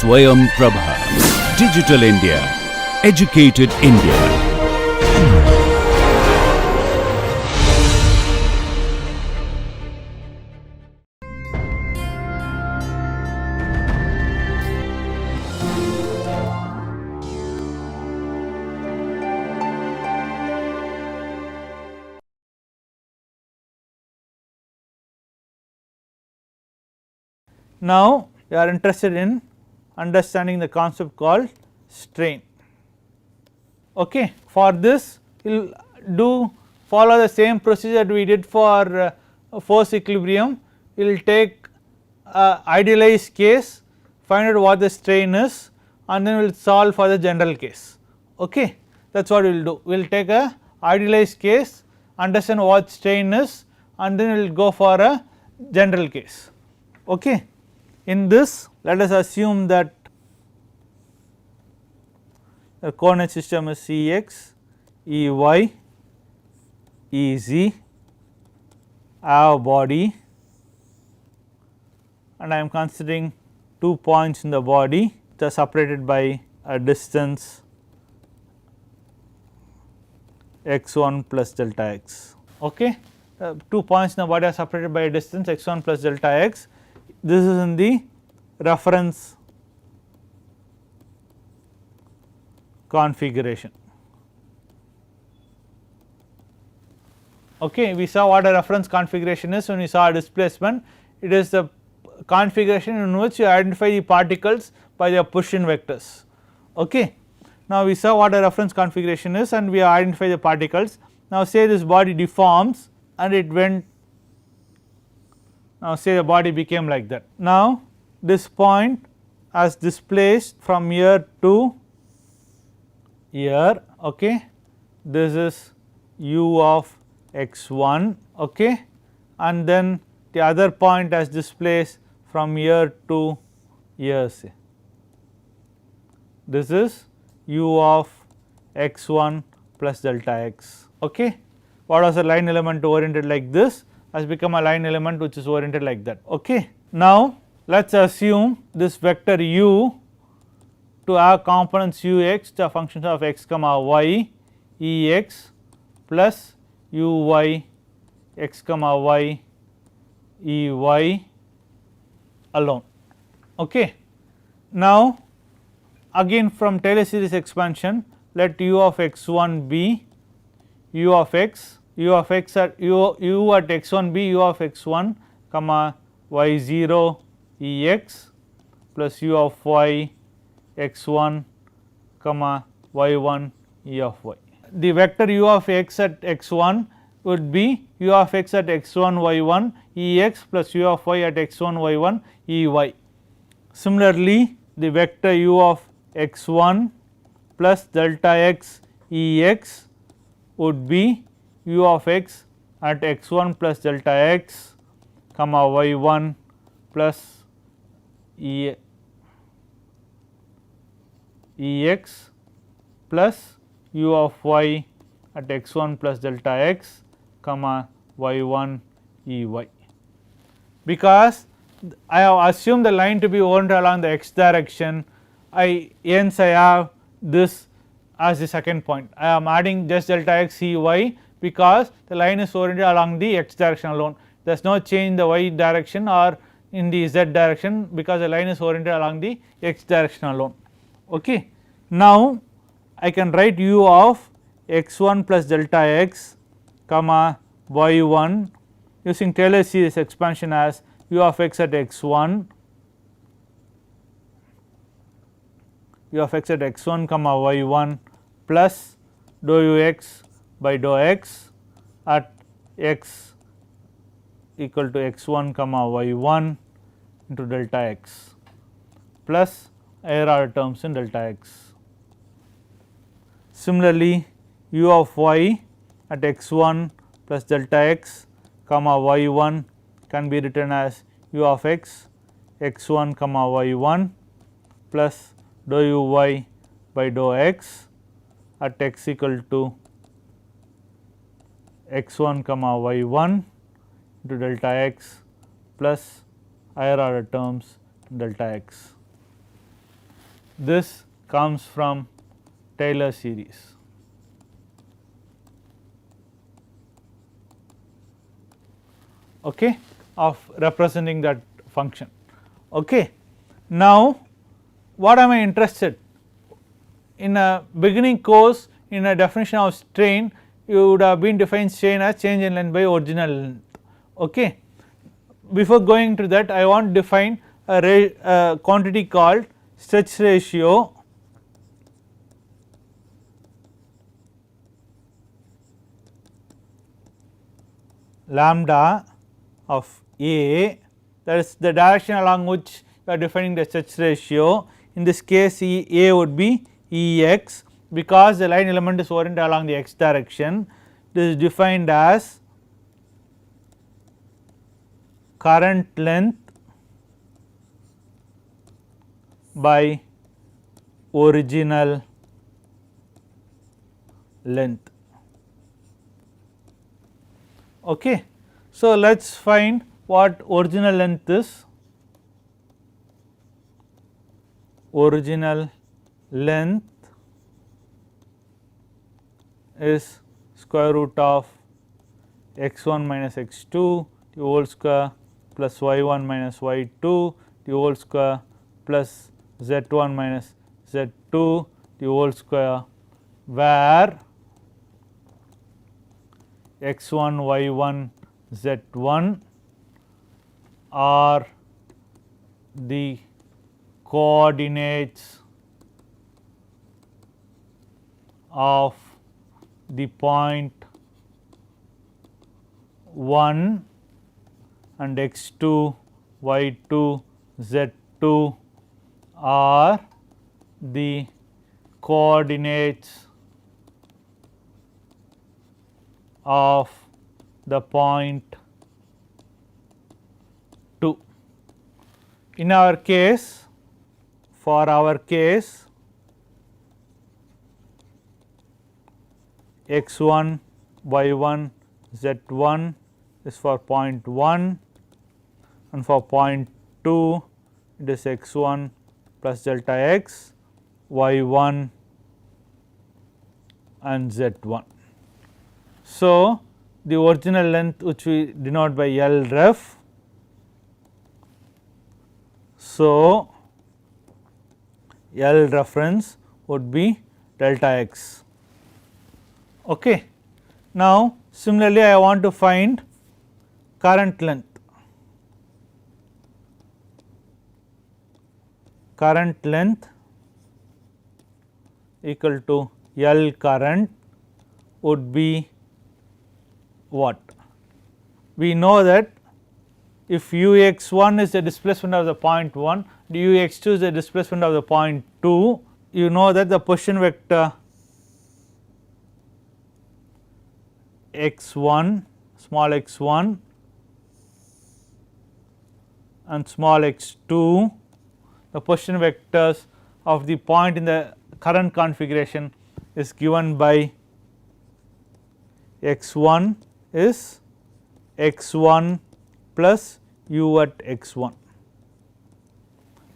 Swayam Prabha. Digital India. Educated India. Now, you are interested in understanding the concept called strain. Okay. For this, we will do follow the same procedure that we did for force equilibrium. We will take idealized case, find out what the strain is, and then we will solve for the general case. Okay. That is what we will do. We will take a idealized case, understand what strain is, and then we will go for a general case. Okay. In this, let us assume that the coordinate system is Cx, Ey, Ez, I have body, and I am considering 2 points in the body which are separated by a distance x1 plus delta x. Okay. 2 points in the body are separated by a distance x1 plus delta x. This is in the reference configuration. Okay. We saw what a reference configuration is when we saw a displacement. It is the configuration in which you identify the particles by their position vectors. Okay. Now, we saw what a reference configuration is and we identify the particles. Now, say this body deforms and it went, now say the body became like that. Now, this point has displaced from here to here. Okay. This is u of x1, okay, and then the other point has displaced from here to here, say. This is u of x1 plus delta x. Okay. What was a line element oriented like this has become a line element which is oriented like that. Okay. Now, let us assume this vector u to have components ux, the functions of x comma y, Ex plus uy x comma y Ey alone. Okay. Now, again from Taylor series expansion, let u of x1 be u of x at u at x1 be u of x1 comma y0 Ex plus u of y x1 comma y1 E of y. The vector u of x at x1 would be u of x at x1 y1 Ex plus u of y at x1 y1 Ey. Similarly, the vector u of x1 plus delta x Ex would be u of x at x1 plus delta x comma y1 plus Ex plus u of y at x1 plus delta x comma y1 Ey. Because I have assumed the line to be oriented along the x direction, hence I have this as the second point. I am adding just delta x Ey because the line is oriented along the x direction alone. There is no change in the y direction or in the z direction because the line is oriented along the x direction alone. Okay. Now, I can write u of x1 plus delta x comma y1 using Taylor series expansion as u of x at x1, u of x at x1 comma y1 plus dou ux by dou x at x equal to x1 comma y1 into delta x plus higher order terms in delta x. Similarly, u of y at x1 plus delta x comma y1 can be written as u of x x1 comma y1 plus dou uy by dou x at x equal to x1 comma y1 into delta x plus higher order terms delta x. this comes from Taylor series. Okay, of representing that function. Okay. Now, what am I interested? In a beginning course, in a definition of strain, you would have been defined strain as change in length by original length. Okay. Before going to that, I want to define a quantity called stretch ratio lambda of A, that is the direction along which you are defining the stretch ratio. In this case, A would be Ex, because the line element is oriented along the x direction. This is defined as current length by original length. Okay. So, let us find what original length is. Original length is square root of x1 minus x2 the whole square plus y1 minus y2 the whole square plus z1 minus z2 the whole square, where x1 y1 z1 are the coordinates of the point 1 and x2 y2 z2 are the coordinates of the point 2. In our case, for our case, x1 y1 z1 is for point 1 and for point 2 it is x1 plus delta x y1 and z1. So, the original length which we denote by L ref. So, L reference would be delta x. Okay. Now, similarly, I want to find current length. Current length equal to L current would be what? We know that if ux1 is the displacement of the point 1, ux2 is the displacement of the point 2, you know that the position vector x1 small x1 and small x2, the position vectors of the point in the current configuration is given by x1 is x1 plus u at x1,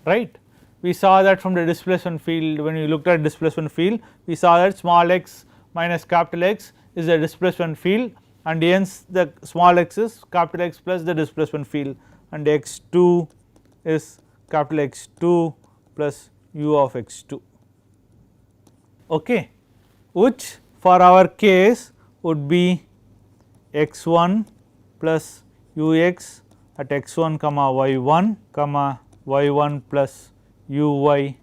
right. We saw that from the displacement field. When we looked at displacement field, we saw that small x minus capital X is the displacement field, and hence the small x is capital X plus the displacement field, and x2 is capital X2 plus u of x2, okay, which for our case would be x1 plus ux at x1 comma y1 comma y1 plus uy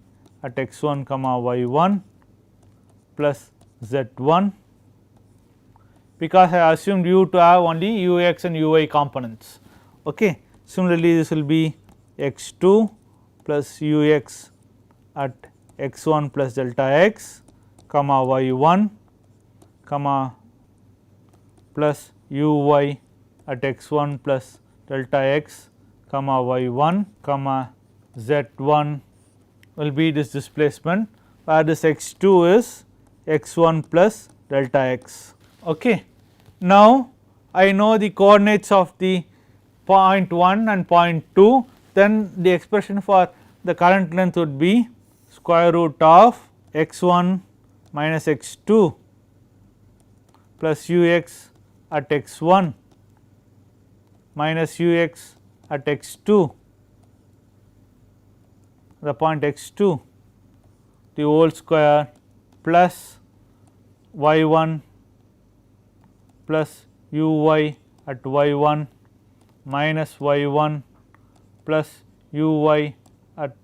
at x1 comma y1 plus z1, because I assumed u to have only ux and uy components. Okay. Similarly, this will be x2 plus ux at x1 plus delta x comma y1 comma plus uy at x1 plus delta x comma y1 comma z1 will be this displacement, where this x2 is x1 plus delta x. Okay. Now, I know the coordinates of the point 1 and point 2, then the expression for the current length would be square root of x1 minus x2 plus ux at x1 minus ux at x2, the point x2, the whole square plus y1 plus uy at y1 minus y1 plus uy at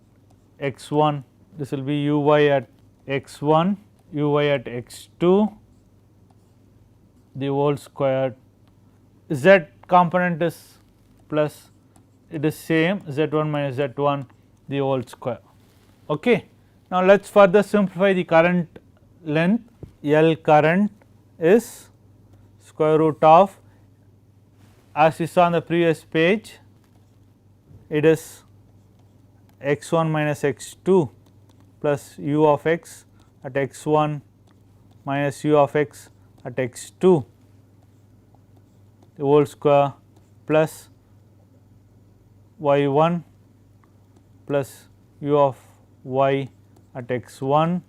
x1, this will be uy at x1, uy at x2, the whole square. Z component is plus, it is same, z1 minus z1, the whole square. Okay. Now, let us further simplify the current length. L current is square root of, as we saw on the previous page, it is x1 minus x2 plus u of x at x1 minus u of x at x2, the whole square plus y1 plus u of y at x1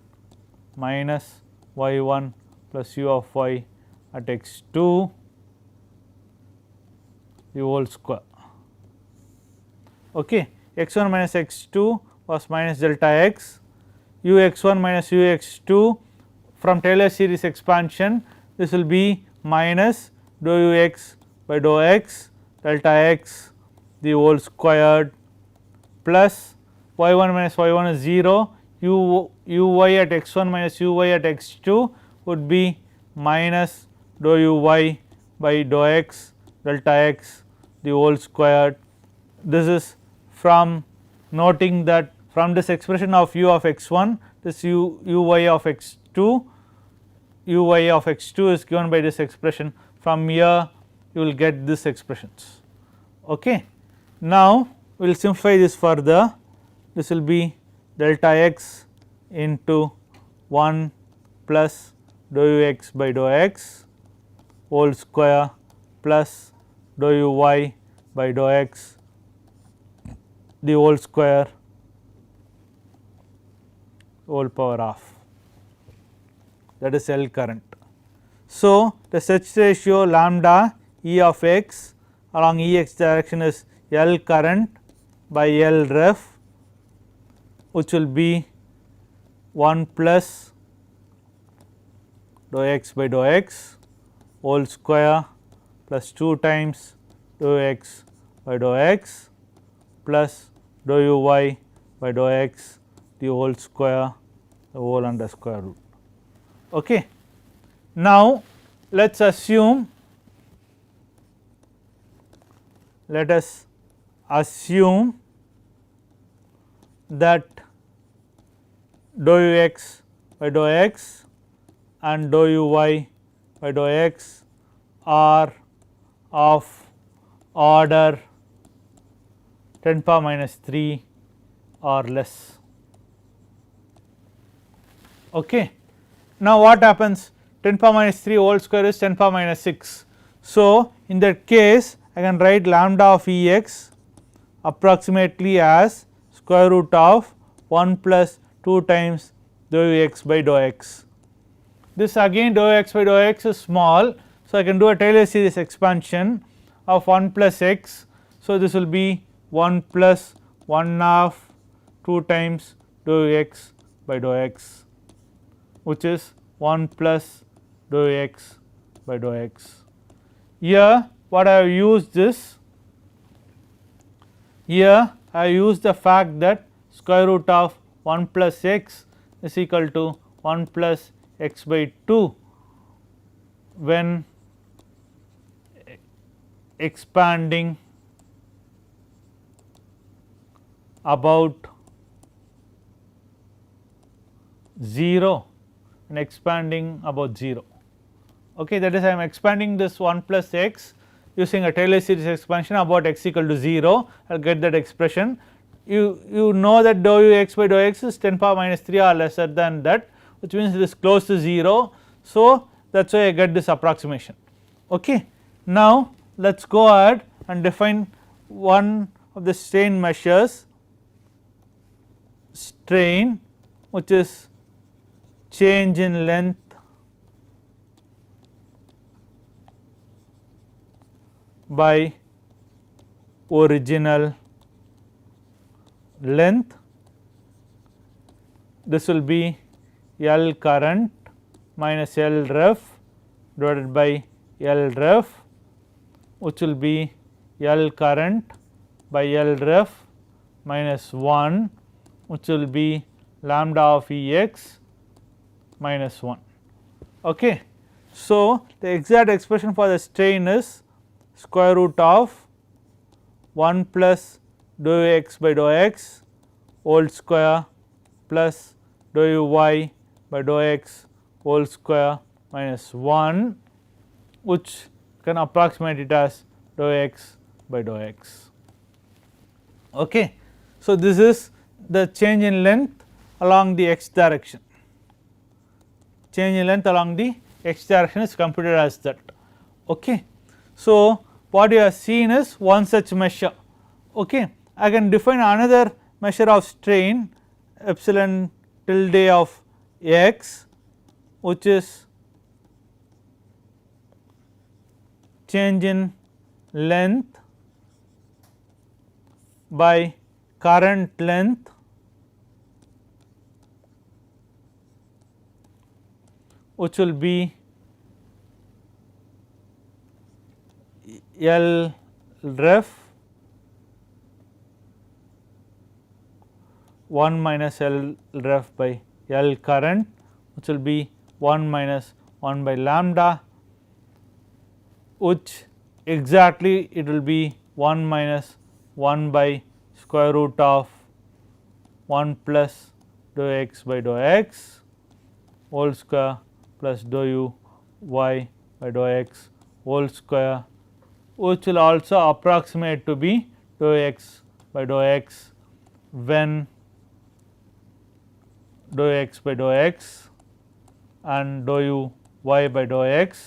minus y1 plus u of y at x2, the whole square. Okay. x1 minus x2 was minus delta x, ux1 minus ux2 from Taylor series expansion, this will be minus dou ux by dou x delta x, the whole squared, plus y1 minus y1 is 0, uy at x1 minus uy at x2 would be minus dou uy by dou x delta x, the whole squared. This is from noting that from this expression of u of x1, this uy of x2, uy of x2 is given by this expression. From here you will get these expressions. Okay. Now, we will simplify this further, this will be delta x into 1 plus dou ux by dou x whole square plus dou uy by dou x, the whole square, whole power half, that is L current. So, the such ratio lambda E of x along E x direction is L current by L ref, which will be 1 plus dou x by dou x whole square plus 2 times dou x by dou x plus dou uy by dou x, the whole square, the whole under square root. Okay. Now, let us assume that dou ux by dou x and dou uy by dou x are of order 10 power minus 3 or less. Okay. Now, what happens? 10 power minus 3 whole square is 10 power minus 6. So, in that case I can write lambda of E x approximately as square root of 1 plus 2 times dou x by dou x. This again dou x by dou x is small. So, I can do a Taylor series expansion of 1 plus x. So, this will be 1 plus 1 half 2 times dou x by dou x, which is 1 plus dou x by dou x. Here what I have used is, here I use the fact that square root of 1 plus x is equal to 1 plus x by 2 when expanding about 0 and expanding about 0. Okay, that is I am expanding this 1 plus x using a Taylor series expansion about x equal to 0, I will get that expression. You know that dou x by dou x is 10 power minus 3 or lesser than that, which means it is close to 0. So, that is why I get this approximation. Okay. Now, let us go ahead and define one of the strain measures, strain which is change in length by original length. This will be L current minus L ref divided by L ref, which will be L current by L ref minus 1, which will be lambda of E x minus 1. Okay. So, the exact expression for the strain is square root of 1 plus dou x by dou x whole square plus dou u y by dou x whole square minus 1, which can approximate it as dou x by dou x. Okay. So, this is the change in length along the x direction. Change in length along the x direction is computed as that. Okay. So, what you have seen is one such measure. Okay. I can define another measure of strain epsilon tilde of x, which is change in length by current length which will be L ref 1 minus L ref by L current, which will be 1 minus 1 by lambda, which exactly it will be 1 minus 1 by square root of 1 plus dou x by dou x whole square plus dou u y by dou x whole square, which will also approximate to be dou x by dou x when dou x by dou x and dou u y by dou x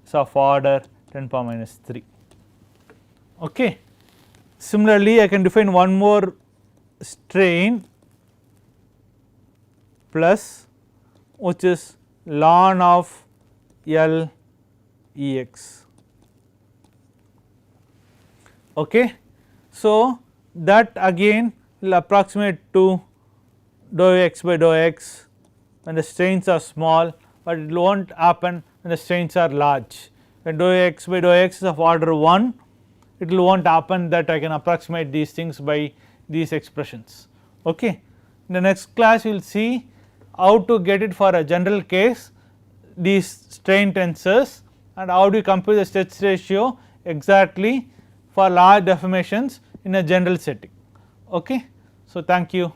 is of order 10 power minus 3. Okay. Similarly, I can define one more strain plus, which is ln of L E x. Okay. So, that again will approximate to dou x by dou x when the strains are small, but it will not happen when the strains are large. When dou x by dou x is of order 1, it will not happen that I can approximate these things by these expressions. Okay. In the next class, we will see how to get it for a general case, these strain tensors, and how do you compute the stress ratio exactly for large deformations in a general setting. Okay. So, thank you.